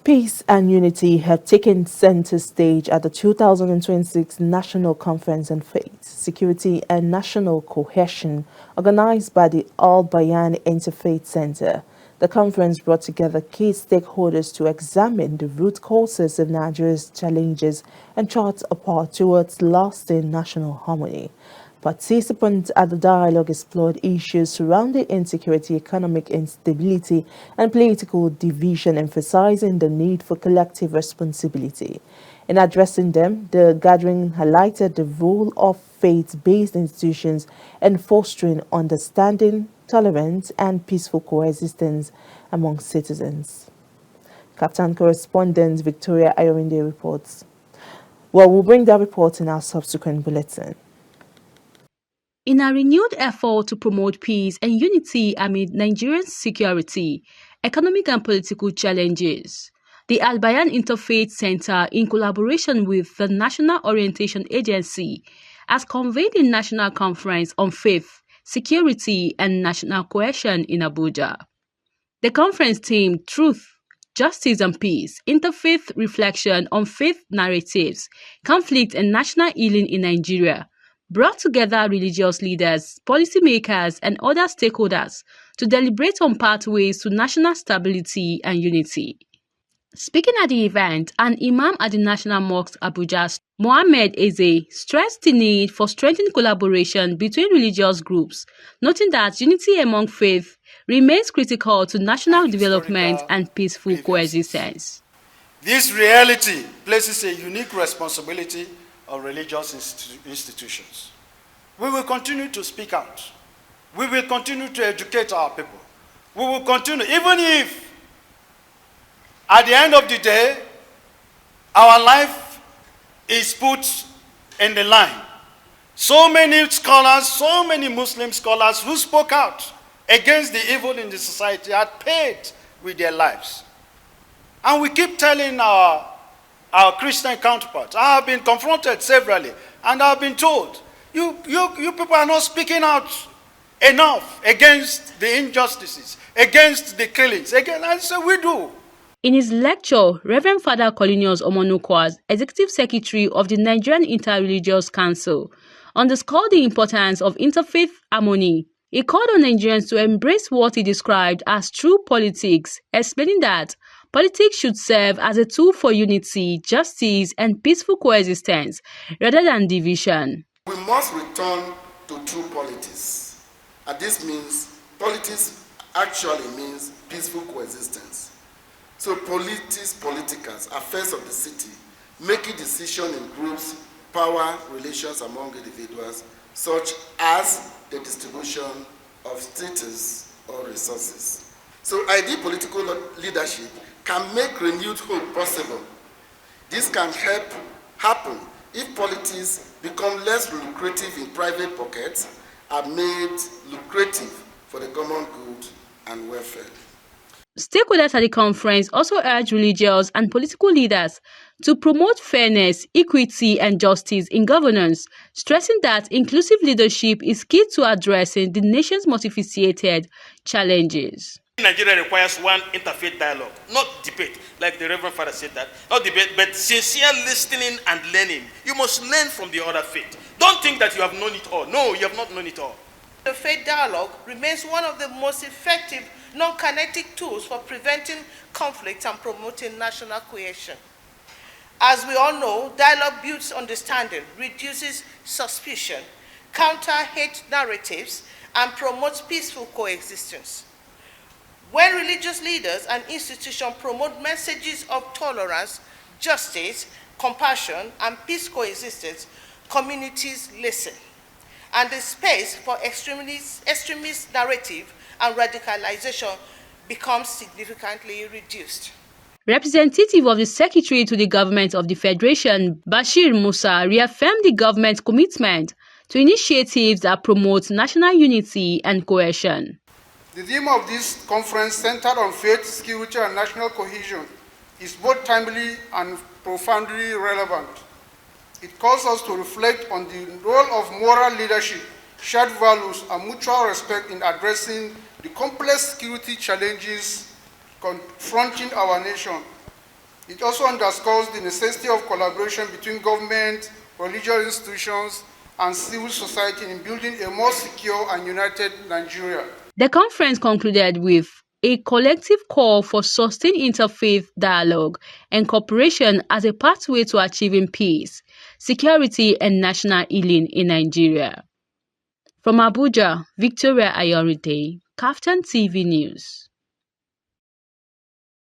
Peace and unity have taken center stage at the 2026 National Conference on Faith, Security and National Cohesion, organized by the Al-Bayan Interfaith Center. The conference brought together key stakeholders to examine the root causes of Nigeria's challenges and chart a path towards lasting national harmony. Participants at the dialogue explored issues surrounding insecurity, economic instability, and political division, emphasizing the need for collective responsibility. In addressing them, the gathering highlighted the role of faith-based institutions in fostering understanding, tolerance, and peaceful coexistence among citizens. Captain Correspondent Victoria Ayorinde reports. Well, we'll bring that report in our subsequent bulletin. In a renewed effort to promote peace and unity amid Nigeria's security, economic and political challenges, the Al-Bayan Interfaith Center, in collaboration with the National Orientation Agency, has convened a national conference on faith, security, and national cohesion in Abuja. The conference themed Truth, Justice and Peace, Interfaith Reflection on Faith Narratives, Conflict and National Healing in Nigeria, brought together religious leaders, policymakers, and other stakeholders to deliberate on pathways to national stability and unity. Speaking at the event, an imam at the National Mosque Abuja, Mohammed Eze, stressed the need for strengthened collaboration between religious groups, noting that unity among faith remains critical to national development and peaceful coexistence. This reality places a unique responsibility on religious institutions. We will continue to speak out. We will continue to educate our people. We will continue, even if at the end of the day, our life is put in the line. So many scholars, so many Muslim scholars who spoke out against the evil in the society had paid with their lives. And we keep telling our Christian counterparts. I have been confronted severally, and I have been told, you people are not speaking out enough against the injustices, against the killings. And so we do. In his lecture, Reverend Father Colinius Omonukwas, Executive Secretary of the Nigerian Interreligious Council, underscored the importance of interfaith harmony. He called on Nigerians to embrace what he described as true politics, explaining that politics should serve as a tool for unity, justice, and peaceful coexistence, rather than division. We must return to true politics. And this means, politics actually means peaceful coexistence. So politicals, affairs of the city, making decisions in groups, power relations among individuals, such as the distribution of status or resources. So ideal political leadership can make renewed hope possible. This can happen if politics become less lucrative in private pockets and made lucrative for the common good and welfare. Stakeholders at the conference also urged religious and political leaders to promote fairness, equity, and justice in governance, stressing that inclusive leadership is key to addressing the nation's multifaceted challenges. Nigeria requires one interfaith dialogue, not debate, like the Reverend Father said that. Not debate, but sincere listening and learning. You must learn from the other faith. Don't think that you have known it all. No, you have not known it all. The faith dialogue remains one of the most effective non-kinetic tools for preventing conflict and promoting national cohesion. As we all know, dialogue builds understanding, reduces suspicion, counters hate narratives, and promotes peaceful coexistence. When religious leaders and institutions promote messages of tolerance, justice, compassion, and peace coexistence, communities listen, and the space for extremist narrative and radicalization becomes significantly reduced. Representative of the Secretary to the Government of the Federation, Bashir Musa, reaffirmed the government's commitment to initiatives that promote national unity and cohesion. The theme of this conference, centered on faith, security, and national cohesion, is both timely and profoundly relevant. It calls us to reflect on the role of moral leadership, shared values, and mutual respect in addressing the complex security challenges confronting our nation. It also underscores the necessity of collaboration between government, religious institutions, and civil society in building a more secure and united Nigeria. The conference concluded with a collective call for sustained interfaith dialogue and cooperation as a pathway to achieving peace, security, and national healing in Nigeria. From Abuja, Victoria Ayoride, Kaftan TV News.